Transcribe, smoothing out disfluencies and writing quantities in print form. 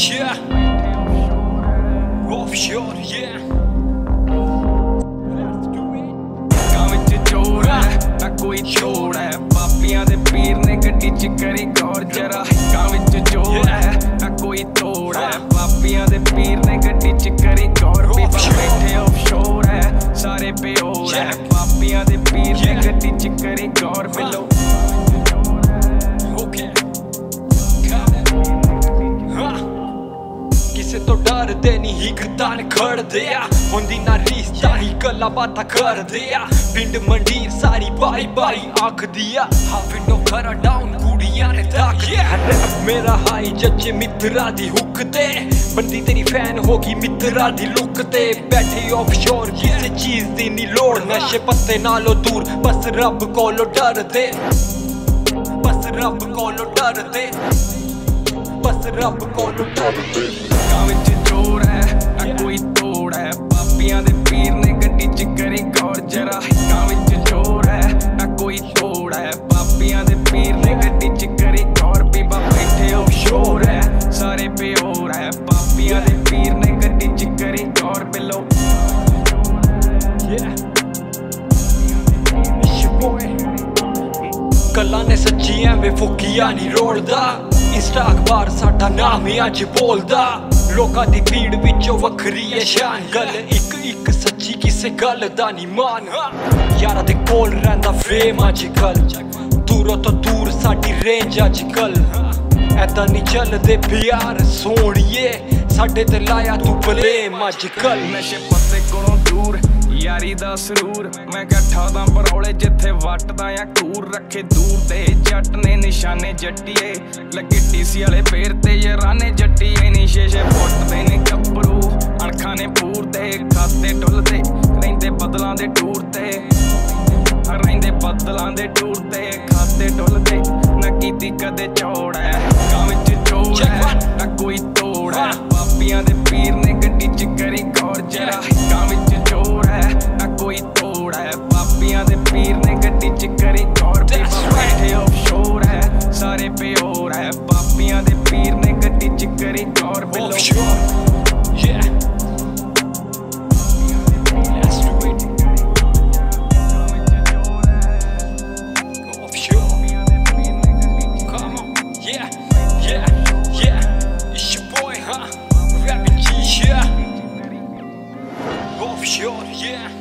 Yeah. Offshore, yeah. Let's do it. काम च चोर है ना कोई छोड़ है पापियां दे पीर ने गड्डी च करी गौर जरा काम च चोर है ना कोई तोड़ है पापियां दे पीर ने गड्डी च करी गौर बीबा बैठे ऑफशोर है सारे बेहोर है पापियां दे पीर ने गड्डी च करी गौर बिलो ਕਿਸੇ ਤੋਂ ਡਰਦੇ ਨਹੀਂ ਹੀ ਗਰਦਾਨ ਖੜਦੇ ਆ ਹੁੰਦੀ ਨਾ ਰਿਸ਼ਤਾ ਹੀ ਗੱਲਾਂ ਬਾਤਾਂ ਕਰਦੇ ਆ ਪਿੰਡ ਮੰਡੀਰ ਸਾਰੀ ਬਾਈ ਬਾਈ ਆਖਦੀ ਆ ਹਾਂ ਵਿੰਡੋ ਖਰਾ ਡਾਊਨ ਕੁੜੀਆਂ ਨੇ ਤਾਕਿਆ ਮੇਰਾ ਹਾਈ ਜੱਜੇ ਮਿੱਤਰਾਂ ਦੀ ਹੁੱਕ ਤੇ ਬੰਦੀ ਤੇਰੀ ਫੈਨ ਹੋ ਗਈ ਮਿੱਤਰਾਂ ਦੀ ਲੁੱਕ ਤੇ ਬੈਠੇ ਆਫਸ਼ੋਰ ਕਿਸੇ ਚੀਜ਼ ਦੀ ਨਹੀਂ ਲੋੜ ਨਸ਼ੇ ਪੱਤੇ ਨਾਲੋਂ ਦੂਰ ਬਸ ਰੱਬ ਕੋਲੋਂ ਡਰਦੇ ਬਸ ਰੱਬ ਕੋਲੋਂ ਡਰਦੇ बस रब कोलों डरदे काम च चोर है ना कोई तोड़ है पापियां दे पीर ने गड्डी च करी गौर जरा काम च चोर है ना कोई तोड़ है पापियां दे पीर ने गड्डी च करी गौर बीबा बैठे ऑफशोर है सारे बेहोर है पापियां दे पीर ने गड्डी च करी गौर बिलो ਗੱਲਾਂ ਨੇ ਸੱਚੀਆਂ ਵੇ ਫੁਕੀਆਂ ਨਹੀਂ ਰੋਲਦਾ ਇੰਸਟਾ ਅਖਬਾਰ ਸਾਡਾ ਨਾਮ ਹੀ ਅੱਜ ਬੋਲਦਾ ਲੋਕਾਂ ਦੀ ਭੀੜ ਵਿੱਚੋਂ ਵੱਖਰੀ ਏ ਸ਼ਾਨ ਗੱਲ ਇੱਕ ਇੱਕ ਸੱਚੀ ਕਿਸੇ ਗੱਲ ਦਾ ਨਹੀਂ ਮਾਨ ਯਾਰਾਂ ਦੇ ਕੋਲ ਰਹਿੰਦਾ ਫਰੇਮ ਅੱਜ ਕੱਲ ਦੂਰੋਂ ਤੋਂ ਦੂਰ ਸਾਡੀ ਰੇਂਜ ਅੱਜ ਕੱਲ ਐਦਾਂ ਨਹੀਂ ਚੱਲਦੇ ਪਿਆਰ ਸੋਹਣੀਏ ਸਾਡੇ ਤੇ ਲਾਇਆ ਤੂੰ ਬਲੇਮ ਅੱਜ ਕੱਲ ਨਸ਼ੇ ਪੱਤੇ ਕੋਲੋਂ ਦੂਰ ਯਾਰੀ ਦਾ ਸਰੂਰ ਮੈਂ ਇਕੱਠਾ ਦਾ ਪਰੌਲੇ ਜਿੱਥੇ ਵੱਟਦਾ ਆ ਕੂਰ ਰੱਖੇ ਦੂਰ ਤੇ ਜੱਟ ਨੇ ਨਿਸ਼ਾਨੇ ਜੱਟੀਏ ਲੱਗੇ ਟੀਸੀ ਵਾਲੇ ਫੇਰ ਤੇ ਯਾਰਾਨੇ ਜੱਟੀਏ ਨੀ ਸ਼ੇਸ਼ੇ ਫੁੱਟਦੇ ਨੇ ਗੱਭਰੂ ਅਣਖਾਂ ਨੇ ਪੂਰਦੇ ਖਾਤੇ ਡੁੱਲਦੇ ਰਹਿੰਦੇ ਬਦਲਾਂ ਦੇ ਟੂਰ ਤੇ ਰਹਿੰਦੇ ਬਦਲਾਂ ਦੇ ਟੂਰ ਤੇ ਖਾਤੇ ਡੁੱਲਦੇ ਨਾ ਕੀਤੀ ਕਦੇ ਚੌੜ ਹੈ ਕੰਮ ਚ ਚੋਰ ਹੈ ਨਾ ਕੋਈ ਤੋੜ ਹੈ ਪਾਪੀਆਂ ਦੇ ਪੀਰ ਨੇ ਗੱਡੀ ਚ ਕਰੀ ਗੌਰ ਜਰਾ ਕੰਮ ਚ ਚੋਰ ਹੈ ਨਾ ਕੋਈ ਤੋੜ ਹੈ ਪਾਪੀਆਂ ਦੇ ਪੀਰ ਨੇ ਗੱਡੀ ਚ ਕਰੀ ਗੌਰ ਬੈਠੇ ਆਫਸ਼ੋਰ ਹੈ ਸਾਰੇ ਬੇਹੋਰ ਹੈ ਪਾਪੀਆਂ ਦੇ ਪੀਰ ਨੇ ਗੱਡੀ ਚ ਕਰੀ ਗੌਰ ਬਿਲੋ Offshore, yeah.